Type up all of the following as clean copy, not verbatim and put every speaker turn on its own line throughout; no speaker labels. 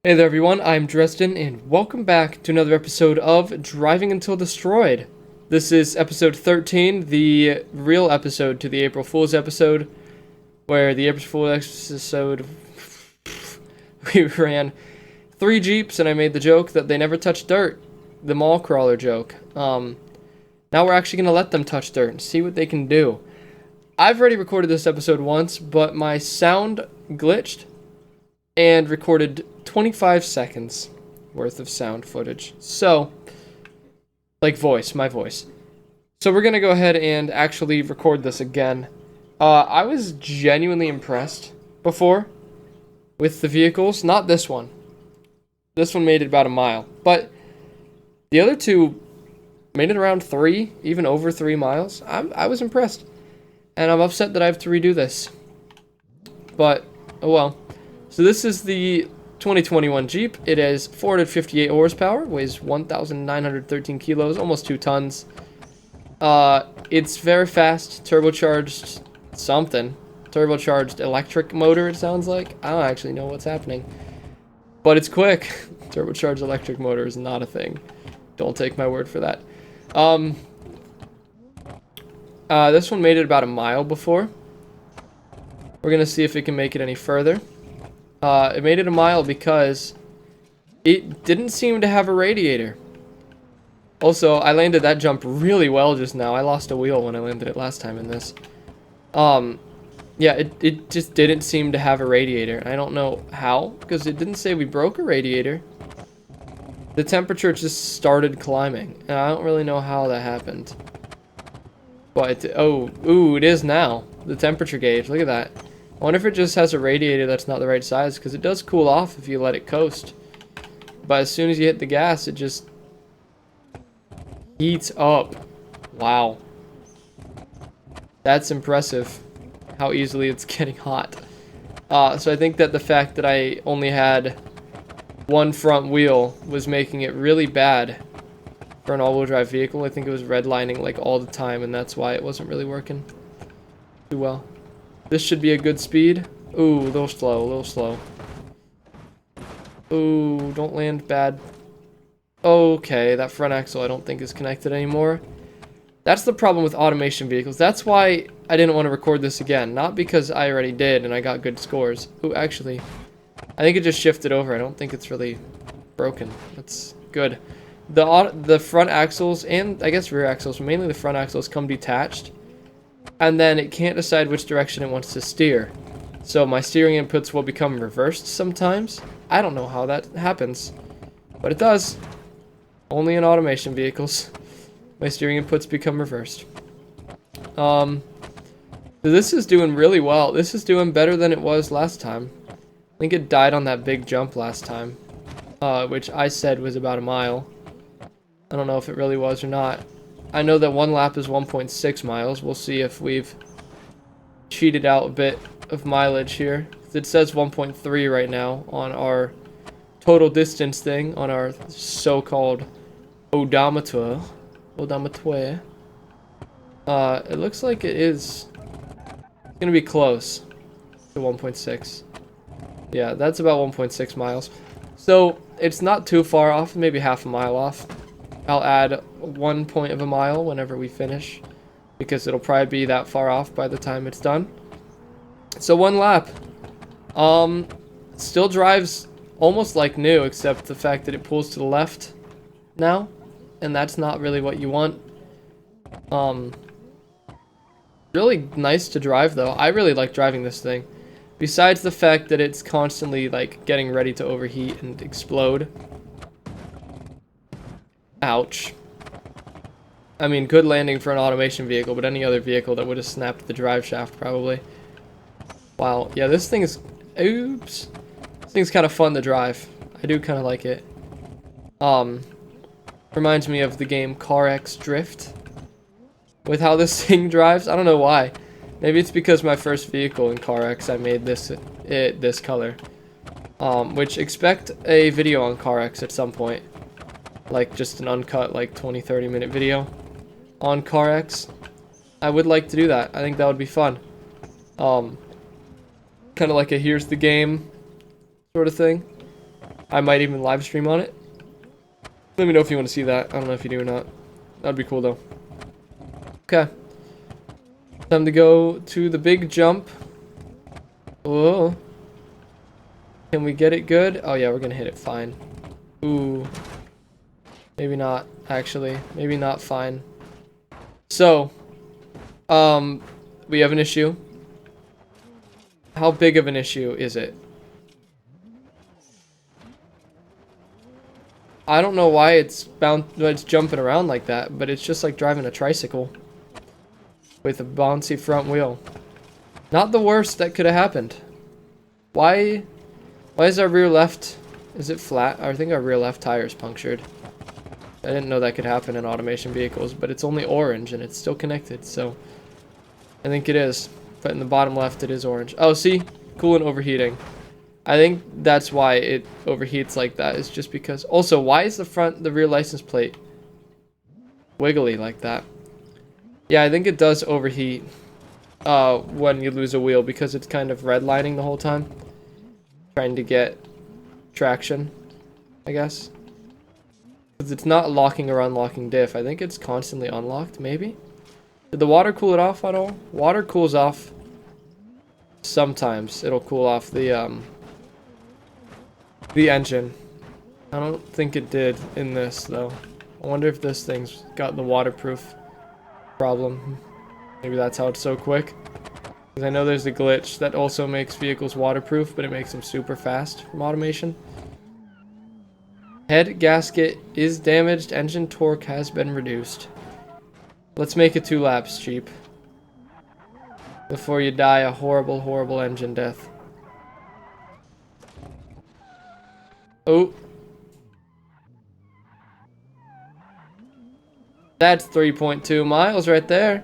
Hey there everyone, I'm Dresden, and welcome back to another episode of Driving Until Destroyed. This is episode 13, the real episode to the April Fool's episode, where the April Fool's episode, we ran 3 Jeeps and I made the joke that they never touch dirt, the mall crawler joke. Now we're actually going to let them touch dirt and see what they can do. I've already recorded this episode once, but my sound glitched and recorded 25 seconds worth of sound footage. So, like my voice. So we're going to go ahead and actually record this again. I was genuinely impressed before with the vehicles. Not this one. This one made it about a mile. But the other two made it around 3, even over 3 miles. I was impressed. And I'm upset that I have to redo this. But, oh well. So this is the 2021 Jeep. It has 458 horsepower, weighs 1,913 kilos, almost 2 tons. It's very fast, turbocharged something. Turbocharged electric motor, it sounds like. I don't actually know what's happening. But it's quick. Turbocharged electric motor is not a thing. Don't take my word for that. This one made it about a mile before. We're going to see if it can make it any further. It made it a mile because it didn't seem to have a radiator. Also, I landed that jump really well just now. I lost a wheel when I landed it last time in this. Yeah, it just didn't seem to have a radiator. I don't know how, because it didn't say we broke a radiator. The temperature just started climbing, and I don't really know how that happened. But, ooh, it is now. The temperature gauge, look at that. I wonder if it just has a radiator that's not the right size, because it does cool off if you let it coast. But as soon as you hit the gas, it just heats up. Wow. That's impressive, how easily it's getting hot. So I think that the fact that I only had one front wheel was making it really bad for an all-wheel drive vehicle. I think it was redlining like all the time, and that's why it wasn't really working too well. This should be a good speed. Ooh, a little slow, a little slow. Ooh, don't land bad. Okay, that front axle I don't think is connected anymore. That's the problem with automation vehicles. That's why I didn't want to record this again. Not because I already did and I got good scores. Ooh, actually, I think it just shifted over. I don't think it's really broken. That's good. The front axles and I guess rear axles, mainly the front axles, come detached. And then it can't decide which direction it wants to steer. So my steering inputs will become reversed sometimes. I don't know how that happens, but it does. Only in automation vehicles, my steering inputs become reversed. So this is doing really well. This is doing better than it was last time. I think it died on that big jump last time, which I said was about a mile. I don't know if it really was or not. I know that one lap is 1.6 miles. We'll see if we've cheated out a bit of mileage here. It says 1.3 right now on our total distance thing, on our so-called odometer. Odometer. It looks like it is going to be close to 1.6. Yeah, that's about 1.6 miles. So it's not too far off, maybe half a mile off. I'll add 1 point of a mile whenever we finish, because it'll probably be that far off by the time it's done. So 1 lap. Still drives almost like new, except the fact that it pulls to the left now, and that's not really what you want. Really nice to drive though. I really like driving this thing. Besides the fact that it's constantly like getting ready to overheat and explode. Ouch. I mean, good landing for an automation vehicle, but any other vehicle that would have snapped the drive shaft probably. Wow, yeah, this thing is... Oops. This thing's kind of fun to drive. I do kind of like it. Reminds me of the game CarX Drift. With how this thing drives. I don't know why. Maybe it's because my first vehicle in CarX, I made this color. Which, expect a video on CarX at some point. Like just an uncut like 20-30 minute video on CarX. I would like to do that. I think that would be fun. Kind of like a here's the game sort of thing. I might even live stream on it. Let me know if you want to see that. I don't know if you do or not. That'd be cool though. Okay. Time to go to the big jump. Whoa. Can we get it good? Oh yeah, we're gonna hit it fine. Ooh. Maybe not, actually. Maybe not fine. So, we have an issue. How big of an issue is it? I don't know why it's jumping around like that, but it's just like driving a tricycle with a bouncy front wheel. Not the worst that could have happened. Why is our rear left, is it flat? I think our rear left tire is punctured. I didn't know that could happen in automation vehicles, but it's only orange and it's still connected, so I think it is. But in the bottom left, it is orange. Oh, see? Coolant overheating. I think that's why it overheats like that. It's just because... Also, why is the rear license plate wiggly like that? Yeah, I think it does overheat when you lose a wheel because it's kind of redlining the whole time. Trying to get traction, I guess. Because it's not locking or unlocking diff. I think it's constantly unlocked, maybe? Did the water cool it off at all? Water cools off sometimes. It'll cool off the engine. I don't think it did in this, though. I wonder if this thing's got the waterproof problem. Maybe that's how it's so quick. Because I know there's a glitch that also makes vehicles waterproof, but it makes them super fast from automation. Head gasket is damaged. Engine torque has been reduced. Let's make it 2 laps, Jeep. Before you die a horrible, horrible engine death. Oh. That's 3.2 miles right there.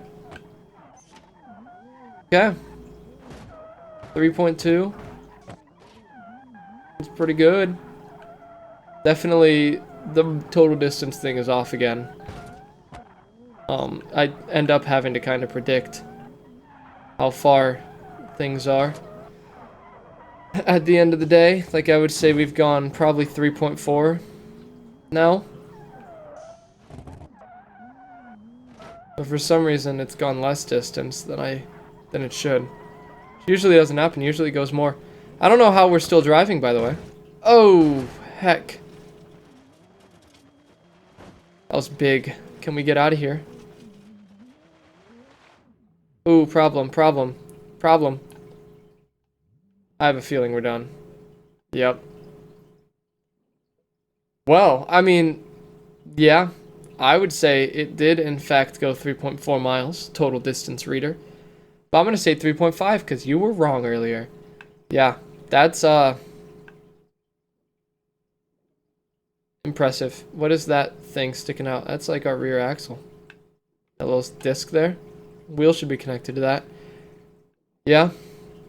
Okay. 3.2. It's pretty good. Definitely the total distance thing is off again. I end up having to kind of predict how far things are. At the end of the day, like I would say we've gone probably 3.4 now. But for some reason it's gone less distance than it should. Usually doesn't happen, usually it goes more. I don't know how we're still driving, by the way. Oh, heck. That was big. Can we get out of here? Ooh, problem. I have a feeling we're done. Yep. Well, I mean, yeah. I would say it did, in fact, go 3.4 miles, total distance reader. But I'm going to say 3.5, because you were wrong earlier. Yeah, that's, impressive. What is that thing sticking out? That's like our rear axle. That little disc there. Wheel should be connected to that. Yeah,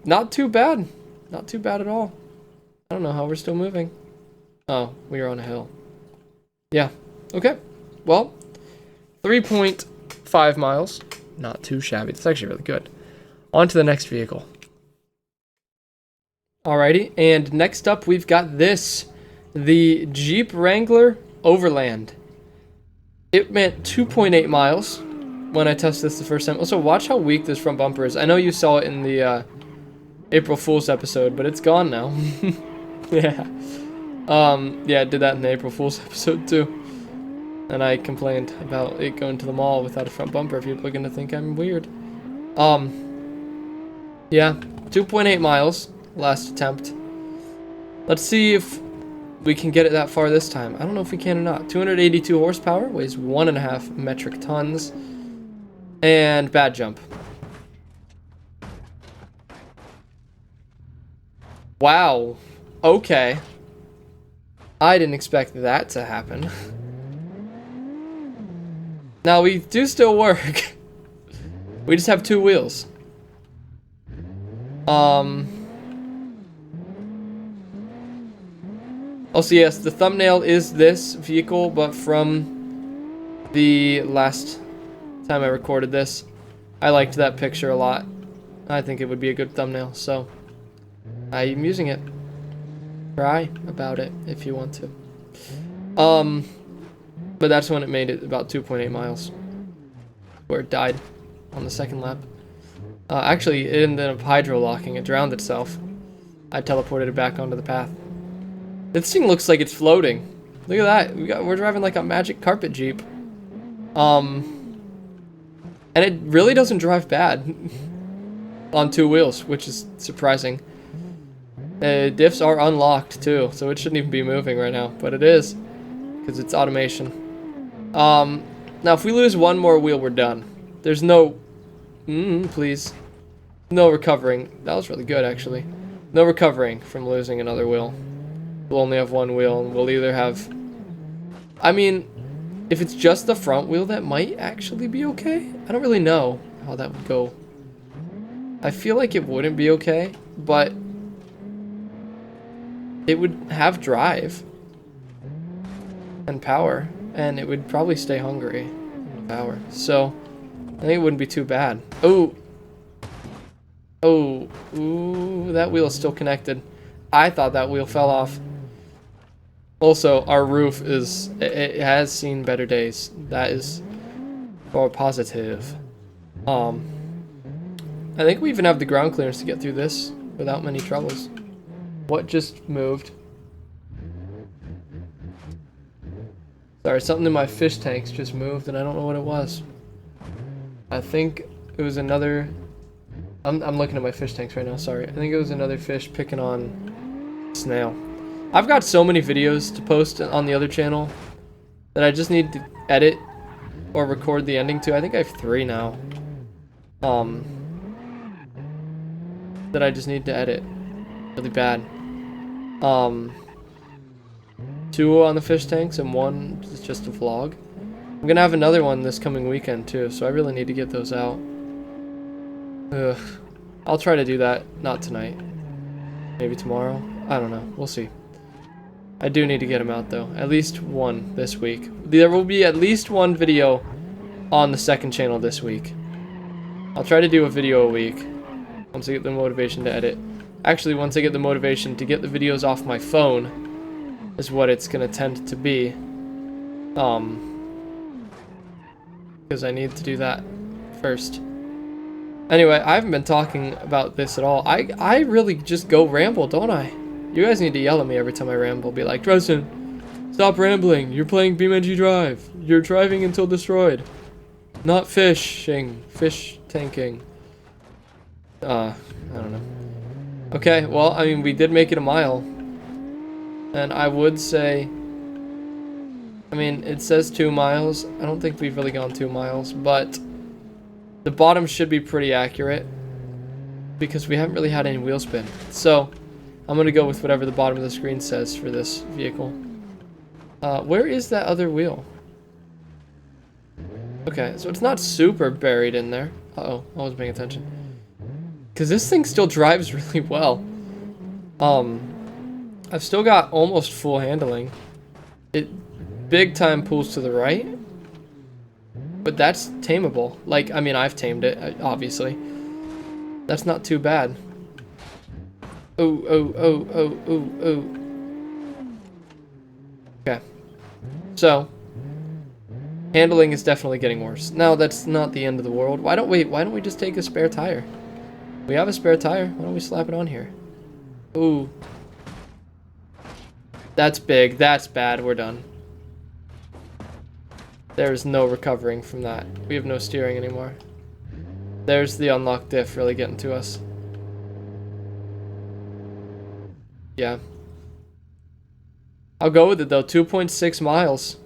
not too bad. Not too bad at all. I don't know how we're still moving. Oh, we are on a hill. Yeah, okay. Well, 3.5 miles. Not too shabby. That's actually really good. On to the next vehicle. Alrighty, and next up we've got this. The Jeep Wrangler Overland. It meant 2.8 miles when I tested this the first time. Also, watch how weak this front bumper is. I know you saw it in the April Fool's episode, but it's gone now. Yeah. Yeah, I did that in the April Fool's episode too. And I complained about it going to the mall without a front bumper if you're looking to think I'm weird. Yeah, 2.8 miles, last attempt. Let's see if we can get it that far this time. I don't know if we can or not. 282 horsepower, weighs 1.5 metric tons. And bad jump. Wow. Okay. I didn't expect that to happen. Now, we do still work. We just have 2 wheels. Also, yes, the thumbnail is this vehicle, but from the last time I recorded this, I liked that picture a lot. I think it would be a good thumbnail, so I'm using it. cry about it if you want to. But that's when it made it about 2.8 miles. Where it died on the second lap. Actually, it ended up hydro-locking. It drowned itself. I teleported it back onto the path. This thing looks like it's floating. Look at that. We're driving like a magic carpet Jeep. And it really doesn't drive bad on two wheels, which is surprising. Diffs are unlocked too, so it shouldn't even be moving right now, but it is because it's automation. Now if we lose one more wheel, we're done. There's no, please, no recovering. That was really good actually. No recovering from losing another wheel. We'll only have one wheel, and we'll either have, I mean, if it's just the front wheel, that might actually be okay. I don't really know how that would go. I feel like it wouldn't be okay, but it would have drive and power, and it would probably stay hungry in power. So I think it wouldn't be too bad. Oh, ooh, that wheel is still connected. I thought that wheel fell off. Also, our roof it has seen better days. That is more positive. I think we even have the ground clearance to get through this without many troubles. What just moved? Sorry, something in my fish tanks just moved and I don't know what it was. I think it was another, I'm looking at my fish tanks right now, sorry. I think it was another fish picking on snail. I've got so many videos to post on the other channel that I just need to edit or record the ending to. I think I have 3 now. That I just need to edit really bad. 2 on the fish tanks and 1 is just a vlog. I'm gonna have another one this coming weekend too, so I really need to get those out. Ugh. I'll try to do that, not tonight. Maybe tomorrow? I don't know, we'll see. I do need to get them out though. At least 1 this week. There will be at least 1 video on the second channel this week. I'll try to do a video a week once I get the motivation to edit. Actually, once I get the motivation to get the videos off my phone is what it's gonna tend to be. Because I need to do that first. Anyway, I haven't been talking about this at all. I really just go ramble, don't I? You guys need to yell at me every time I ramble. Be like, Dresden, stop rambling. You're playing BeamNG Drive. You're driving until destroyed. Not fishing. Fish tanking. I don't know. Okay, well, I mean, we did make it a mile. And I would say, I mean, it says 2 miles. I don't think we've really gone 2 miles, but the bottom should be pretty accurate because we haven't really had any wheel spin. So I'm going to go with whatever the bottom of the screen says for this vehicle. Where is that other wheel? Okay, so it's not super buried in there. Uh-oh, I wasn't paying attention. Because this thing still drives really well. I've still got almost full handling. It big time pulls to the right. But that's tameable. Like, I mean, I've tamed it, obviously. That's not too bad. Oh. Okay. So, handling is definitely getting worse. Now, that's not the end of the world. Why don't we just take a spare tire? We have a spare tire. Why don't we slap it on here? Ooh. That's big. That's bad. We're done. There's no recovering from that. We have no steering anymore. There's the unlocked diff really getting to us. Yeah. I'll go with it though. 2.6 miles.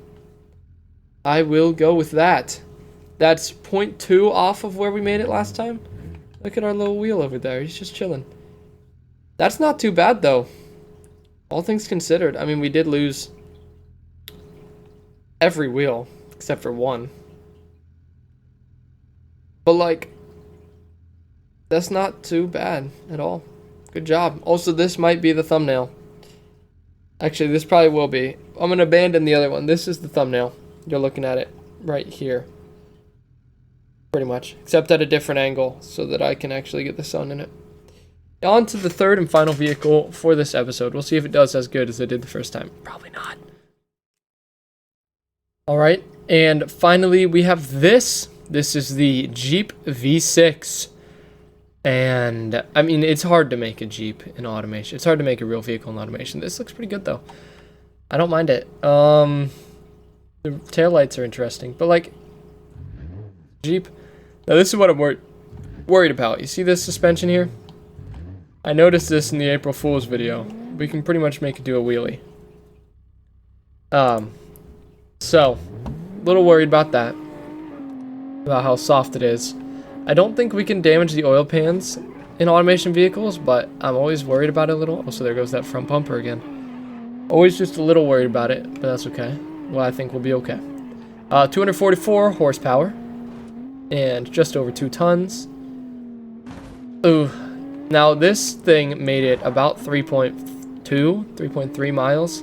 I will go with that. That's 0.2 off of where we made it last time. Look at our little wheel over there. He's just chilling. That's not too bad though. All things considered. I mean, we did lose every wheel except for 1. But like, that's not too bad at all. Good job. Also, this might be the thumbnail. Actually, this probably will be. I'm going to abandon the other one. This is the thumbnail. You're looking at it right here. Pretty much. Except at a different angle so that I can actually get the sun in it. on to the third and final vehicle for this episode. We'll see if it does as good as it did the first time. Probably not. Alright, and finally we have this. This is the Jeep V6. And, I mean, it's hard to make a Jeep in automation. It's hard to make a real vehicle in automation. This looks pretty good, though. I don't mind it. The taillights are interesting. But, like, Jeep. Now, this is what I'm worried about. You see this suspension here? I noticed this in the April Fool's video. We can pretty much make it do a wheelie. So, a little worried about that. About how soft it is. I don't think we can damage the oil pans in automation vehicles, but I'm always worried about it a little. Oh, so there goes that front bumper again. Always just a little worried about it, but that's okay. Well, I think we'll be okay. 244 horsepower. And just over 2 tons. Ooh. Now, this thing made it about 3.2, 3.3 miles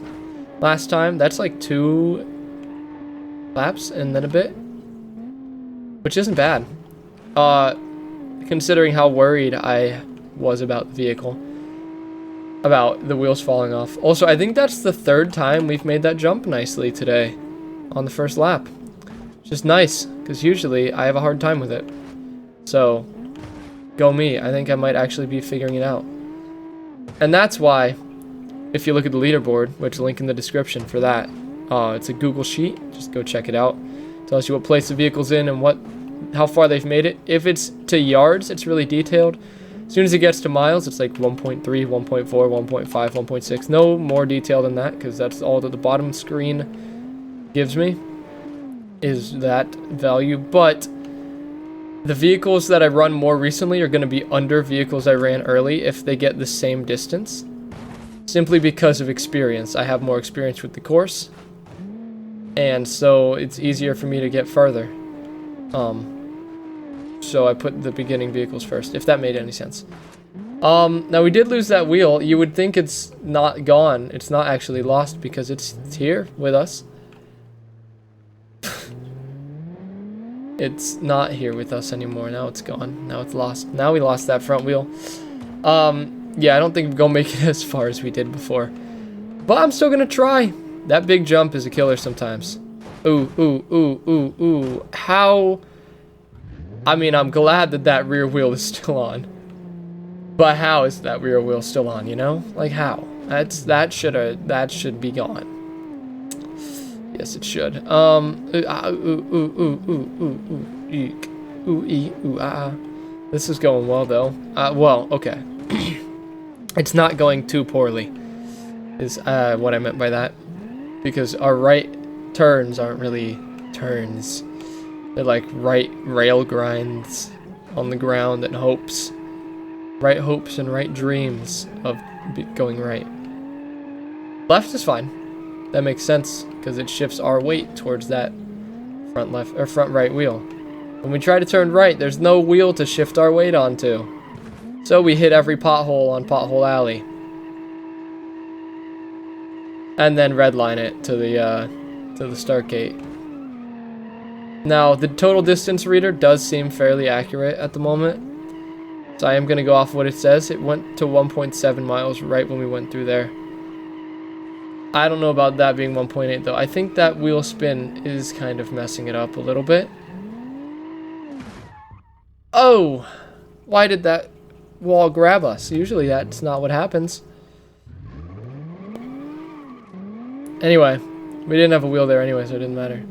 last time. That's like 2 laps and then a bit. Which isn't bad. Considering how worried I was about the vehicle. About the wheels falling off. Also, I think that's the 3rd time we've made that jump nicely today. On the first lap. Which is nice, because usually I have a hard time with it. So, go me. I think I might actually be figuring it out. And that's why, if you look at the leaderboard, which link in the description for that, it's a Google Sheet. Just go check it out. Tells you what place the vehicle's in and how far they've made it. If it's to yards, it's really detailed. As soon as it gets to miles, it's like 1.3, 1.4, 1.5, 1.6. No more detail than that, because that's all that the bottom screen gives me, is that value. But the vehicles that I run more recently are going to be under vehicles I ran early if they get the same distance. Simply because of experience. I have more experience with the course. And so it's easier for me to get further. So I put the beginning vehicles first, if that made any sense. Now we did lose that wheel. You would think it's not gone. It's not actually lost because it's here with us. It's not here with us anymore. Now it's gone. Now it's lost. Now we lost that front wheel. Yeah, I don't think we're gonna make it as far as we did before. But I'm still gonna try. That big jump is a killer sometimes. Ooh, ooh, ooh, ooh, ooh. How? I mean, I'm glad that that rear wheel is still on. But how is that rear wheel still on, you know? Like, how? That should be gone. Yes, it should. This is going well, though. Well, okay. It's not going too poorly, is what I meant by that. Because our right turns aren't really turns. They're like right rail grinds on the ground and hopes. Right hopes and right dreams of going right. Left is fine. That makes sense because it shifts our weight towards that front left or front right wheel. When we try to turn right, there's no wheel to shift our weight onto. So we hit every pothole on Pothole Alley. And then redline it to the start gate. Now, the total distance reader does seem fairly accurate at the moment. So I am going to go off what it says. It went to 1.7 miles right when we went through there. I don't know about that being 1.8 though. I think that wheel spin is kind of messing it up a little bit. Oh! Why did that wall grab us? Usually that's not what happens. Anyway, we didn't have a wheel there anyway, so it didn't matter.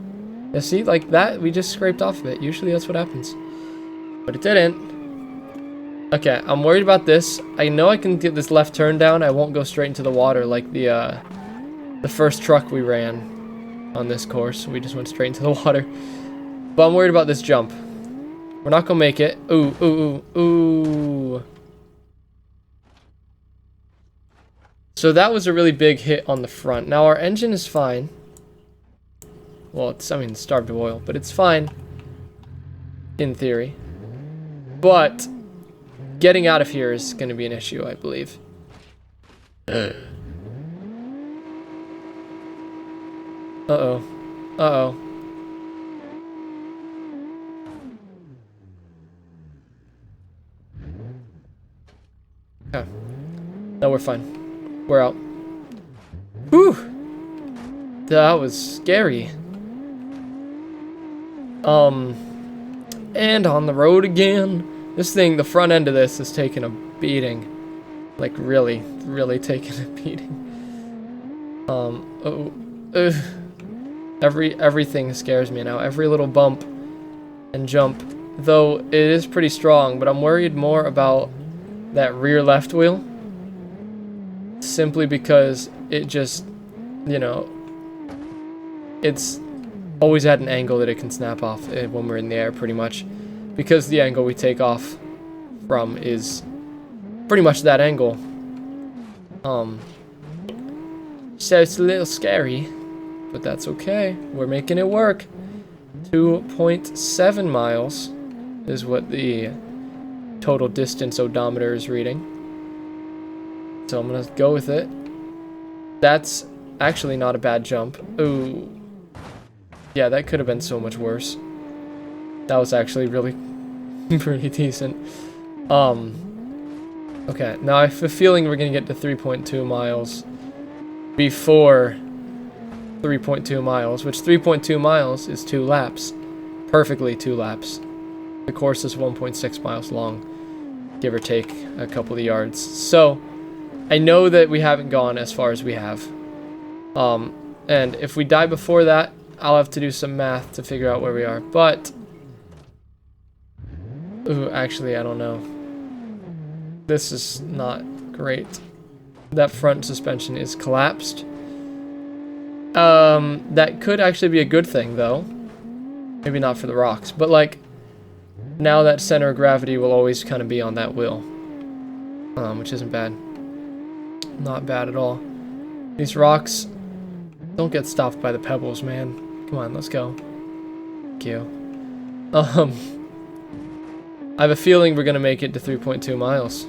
Yeah, see, like that, we just scraped off of it. Usually that's what happens. But it didn't. Okay, I'm worried about this. I know I can get this left turn down. I won't go straight into the water like the first truck we ran on this course. We just went straight into the water. But I'm worried about this jump. We're not gonna make it. Ooh, ooh, ooh, ooh. So that was a really big hit on the front. Now our engine is fine. Well, it's, I mean, starved of oil, but it's fine. In theory. But getting out of here is going to be an issue, I believe. Uh-oh. Uh-oh. Okay. fine. We're out. Whew! That was scary. And on the road again. This thing, the front end of this is taking a beating. Like, really, really taking a beating. Everything scares me now. Every little bump and jump. Though it is pretty strong, but I'm worried more about that rear left wheel. Simply because it just, you know, it's always at an angle that it can snap off when we're in the air, pretty much. Because the angle we take off from is pretty much that angle. So it's a little scary, but that's okay. We're making it work. 2.7 miles is what the total distance odometer is reading. So I'm gonna go with it. That's actually not a bad jump. Ooh. Yeah, that could have been so much worse. That was actually really pretty decent. Okay, now I have a feeling we're gonna get to 3.2 miles before 3.2 miles, which 3.2 miles is 2 laps. Perfectly 2 laps. The course is 1.6 miles long, give or take a couple of yards. So, I know that we haven't gone as far as we have. And if we die before that, I'll have to do some math to figure out where we are. But, ooh, actually, I don't know. This is not great. That front suspension is collapsed. That could actually be a good thing, though. Maybe not for the rocks, but like, now that center of gravity will always kind of be on that wheel. Which isn't bad. Not bad at all. These rocks don't get stopped by the pebbles, man. Come on, let's go. Thank you. I have a feeling we're gonna make it to 3.2 miles.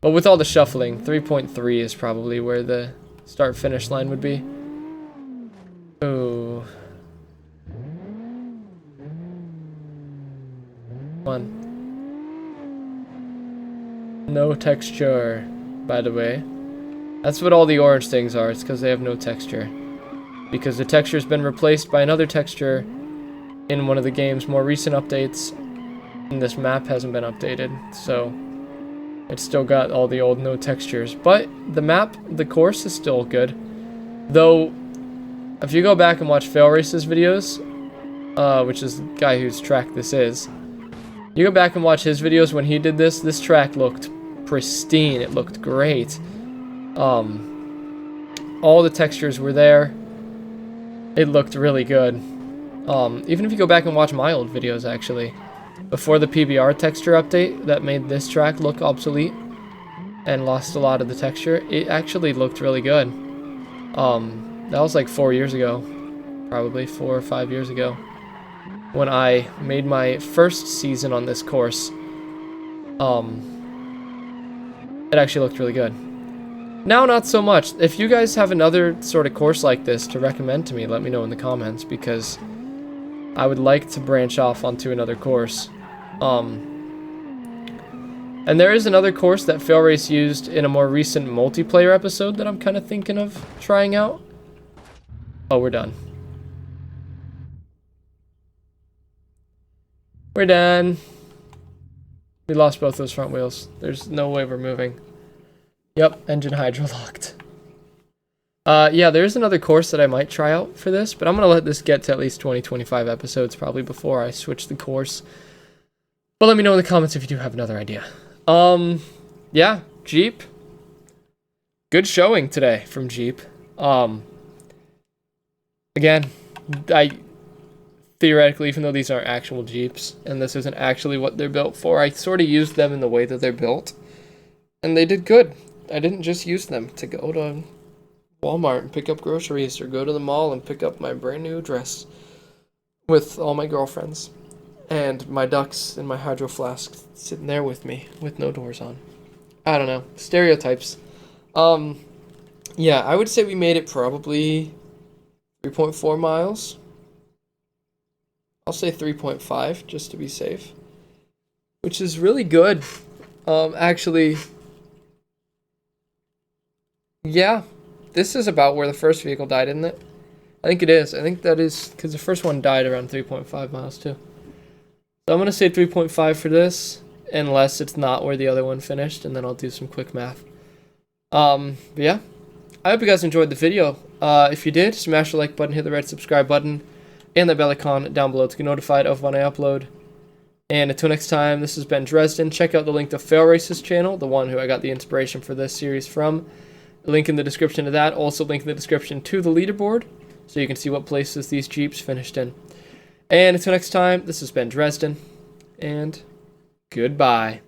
But with all the shuffling, 3.3 is probably where the start-finish line would be. Ooh. One. No texture, by the way. That's what all the orange things are. It's because they have no texture. Because the texture's been replaced by another texture in one of the game's more recent updates. And this map hasn't been updated, so it's still got all the old no textures. But the map, the course is still good. Though, if you go back and watch FailRace's videos, which is the guy whose track this is, you go back and watch his videos when he did this, this track looked pristine. It looked great. All the textures were there. It looked really good. Even if you go back and watch my old videos, actually, before the PBR texture update that made this track look obsolete and lost a lot of the texture, it actually looked really good. That was like 4 years ago, probably 4 or 5 years ago, when I made my first season on this course. It actually looked really good. Now, not so much. If you guys have another sort of course like this to recommend to me, let me know in the comments, because I would like to branch off onto another course. And there is another course that FailRace used in a more recent multiplayer episode that I'm kind of thinking of trying out. Oh, we're done. We're done. We lost both those front wheels. There's no way we're moving. Yep, engine hydro locked. Yeah, there's another course that I might try out for this, but I'm going to let this get to at least 20-25 episodes probably before I switch the course. But let me know in the comments if you do have another idea. Yeah, Jeep. Good showing today from Jeep. Again, theoretically, even though these aren't actual Jeeps, and this isn't actually what they're built for, I sort of used them in the way that they're built, and they did good. I didn't just use them to go to Walmart and pick up groceries, or go to the mall and pick up my brand new dress with all my girlfriends, and my ducks and my hydro flask sitting there with me, with no doors on. I don't know. Stereotypes. Yeah, I would say we made it probably 3.4 miles. I'll say 3.5 just to be safe, which is really good. Actually, Yeah, this is about where the first vehicle died, isn't it? I think it is. I think that is because the first one died around 3.5 miles too. So I'm going to say 3.5 for this, unless it's not where the other one finished, and then I'll do some quick math. But yeah, I hope you guys enjoyed the video. If you did, smash the like button, hit the red subscribe button, and the bell icon down below to get notified of when I upload. And until next time, this has been Dresden. Check out the link to Fail Race's channel, the one who I got the inspiration for this series from. Link in the description to that. Also link in the description to the leaderboard, so you can see what places these Jeeps finished in. And until next time, this has been Dresden, and goodbye.